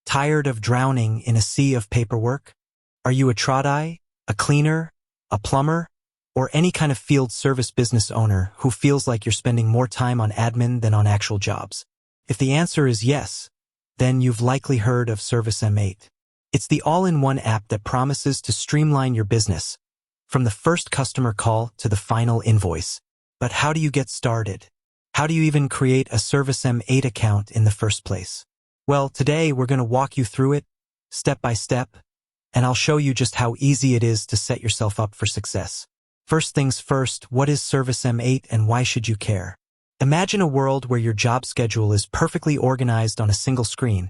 Tired of drowning in a sea of paperwork? Are you a trad-eye, a cleaner, a plumber, or any kind of field service business owner who feels like you're spending more time on admin than on actual jobs? If the answer is yes, then you've likely heard of servicem8. It's the all-in-one app that promises to streamline your business, from the first customer call to the final invoice. But how do you get started? How do you even create a servicem8 account in the first place? Well, today we're going to walk you through it, step by step, and I'll show you just how easy it is to set yourself up for success. First things first, what is servicem8 and why should you care? Imagine a world where your job schedule is perfectly organized on a single screen.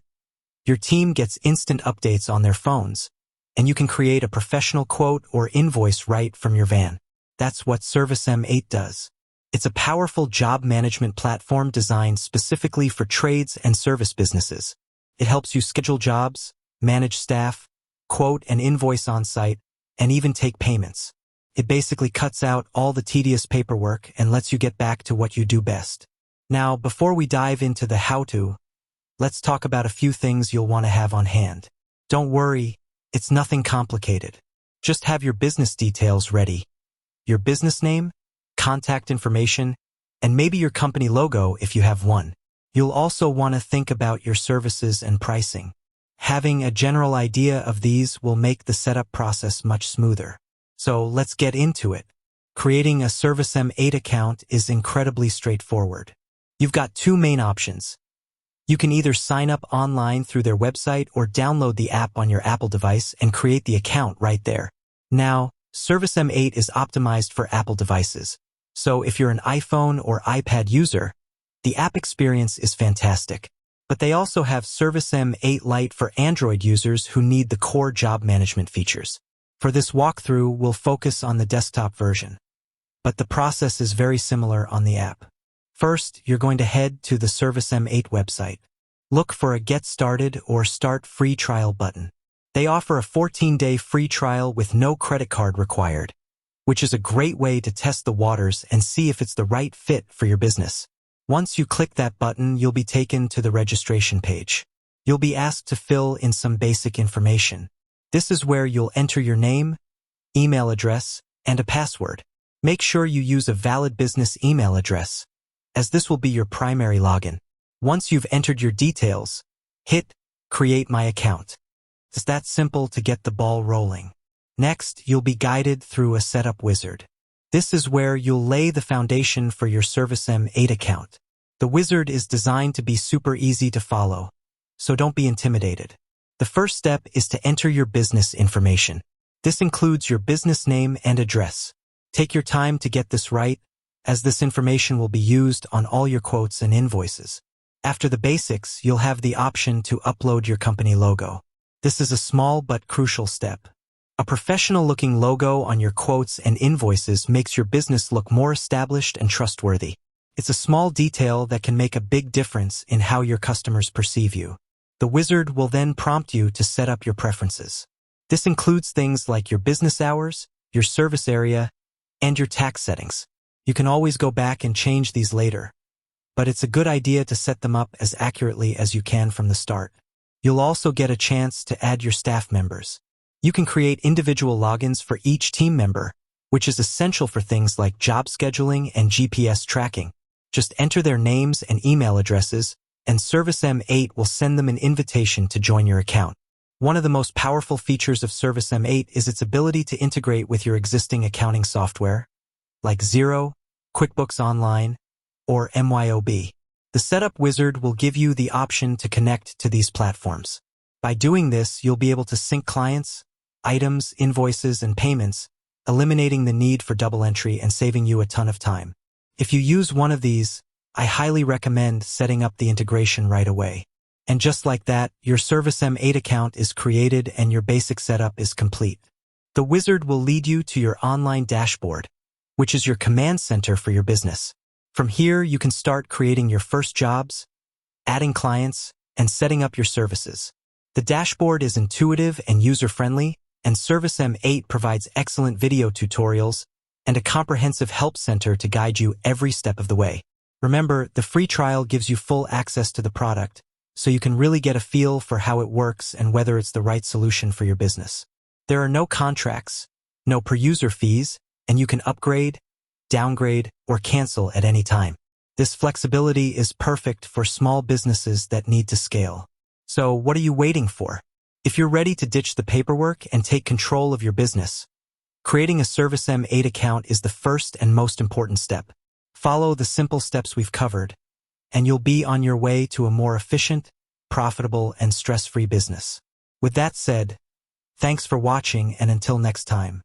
Your team gets instant updates on their phones, and you can create a professional quote or invoice right from your van. That's what servicem8 does. It's a powerful job management platform designed specifically for trades and service businesses. It helps you schedule jobs, manage staff, quote and invoice on site, and even take payments. It basically cuts out all the tedious paperwork and lets you get back to what you do best. Now, before we dive into the how-to, let's talk about a few things you'll want to have on hand. Don't worry, it's nothing complicated. Just have your business details ready. Your business name, contact information, and maybe your company logo if you have one. You'll also want to think about your services and pricing. Having a general idea of these will make the setup process much smoother. So let's get into it. Creating a servicem8 account is incredibly straightforward. You've got two main options. You can either sign up online through their website or download the app on your Apple device and create the account right there. Now, servicem8 is optimized for Apple devices. So if you're an iPhone or iPad user, the app experience is fantastic. But they also have servicem8 Lite for Android users who need the core job management features. For this walkthrough, we'll focus on the desktop version. But the process is very similar on the app. First, you're going to head to the servicem8 website. Look for a Get Started or Start Free Trial button. They offer a 14-day free trial with no credit card required, which is a great way to test the waters and see if it's the right fit for your business. Once you click that button, you'll be taken to the registration page. You'll be asked to fill in some basic information. This is where you'll enter your name, email address, and a password. Make sure you use a valid business email address, as this will be your primary login. Once you've entered your details, hit Create My Account. It's that simple to get the ball rolling. Next, you'll be guided through a setup wizard. This is where you'll lay the foundation for your servicem8 account. The wizard is designed to be super easy to follow, so don't be intimidated. The first step is to enter your business information. This includes your business name and address. Take your time to get this right, as this information will be used on all your quotes and invoices. After the basics, you'll have the option to upload your company logo. This is a small but crucial step. A professional-looking logo on your quotes and invoices makes your business look more established and trustworthy. It's a small detail that can make a big difference in how your customers perceive you. The wizard will then prompt you to set up your preferences. This includes things like your business hours, your service area, and your tax settings. You can always go back and change these later, but it's a good idea to set them up as accurately as you can from the start. You'll also get a chance to add your staff members. You can create individual logins for each team member, which is essential for things like job scheduling and GPS tracking. Just enter their names and email addresses, and servicem8 will send them an invitation to join your account. One of the most powerful features of servicem8 is its ability to integrate with your existing accounting software, like Xero, QuickBooks Online, or MYOB. The setup wizard will give you the option to connect to these platforms. By doing this, you'll be able to sync clients, items, invoices, and payments, eliminating the need for double entry and saving you a ton of time. If you use one of these, I highly recommend setting up the integration right away. And just like that, your servicem8 account is created and your basic setup is complete. The wizard will lead you to your online dashboard, which is your command center for your business. From here, you can start creating your first jobs, adding clients, and setting up your services. The dashboard is intuitive and user-friendly, and servicem8 provides excellent video tutorials and a comprehensive help center to guide you every step of the way. Remember, the free trial gives you full access to the product, so you can really get a feel for how it works and whether it's the right solution for your business. There are no contracts, no per-user fees, and you can upgrade, downgrade, or cancel at any time. This flexibility is perfect for small businesses that need to scale. So what are you waiting for? If you're ready to ditch the paperwork and take control of your business, creating a servicem8 account is the first and most important step. Follow the simple steps we've covered, and you'll be on your way to a more efficient, profitable, and stress-free business. With that said, thanks for watching, and until next time.